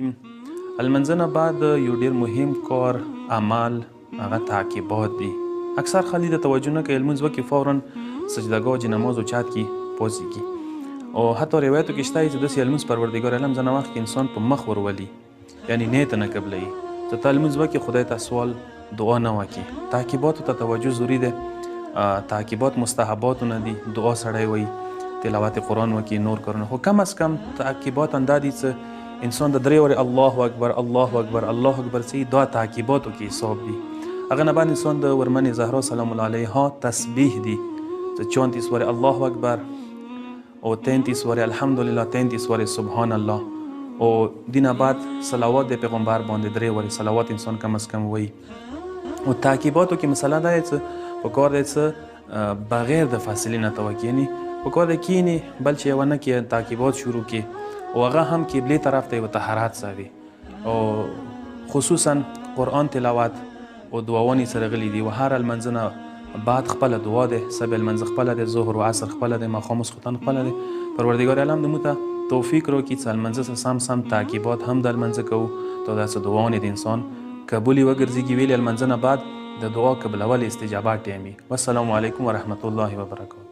المنځه نه بعد یو ډیر مهم کار عمل هغه تعقیبات دي. اکثر خلک د توجه نه کوي، لمونځ وکړي فورا سجدهګاه چې نماز اوچت کړي پاڅېږي. او حتی روایتو کې شته چې داسې لمونځ پروردګار عالم ځینې وخت کې انسان په مخ ورولي، یعنی نیت نه قبلوي. ته لمونځ وکړي خدای ته سوال دعا نه وکړي. تعقیباتو ته توجه ضروري ده. تعقیبات مستحباتو نه دي. دعا سړی وایي، تلاوت قرآن وکړي، نور کارونه. خو کم از کم تعقیبات همدا دي چې انسان د درې وارې الله اکبر الله اکبر الله اکبر څه دا تعقیباتو کې حساب دي. هغه نه بعد انسان د ورمنې زهرا سلام الله علیها تسبیح دي چې 34 وارې الله اکبر او 33 وارې الحمدلله، 33 وارې سبحان الله. او دینه بعد صلوات د پیغمبر باندې 3 وارې صلوات انسان کم از کم وایي. او تعقیباتو کې مسله دا ده چې په کار دی چې بغیر د فاصلې نه توکي، یعنی په کار دی کینی بل چې یو نه کې تعقیبات شروع کې او هغه هم قبلې طرف ته یو طهارت سوي. او خصوصا قرآن تلاوت او دعاوانې سره غلي دي. او هر المنځه نه بعد خپله دعا ده، سبع المنځه خپله ده، ظهر و عصر خپله ده، ماښام ماسخوتن خپله ده. پروردګار عالم د موږ ته توفیق راکړي چې المنځه سم تعقیبات هم د المنځه کوو تا داسې دعاوانې د انسان قبولې وګرځېږي. ویلې المنځه نه بعد د دعا قبلول استجابات ټیم وي. والسلام علیکم ورحمة الله وبرکاته.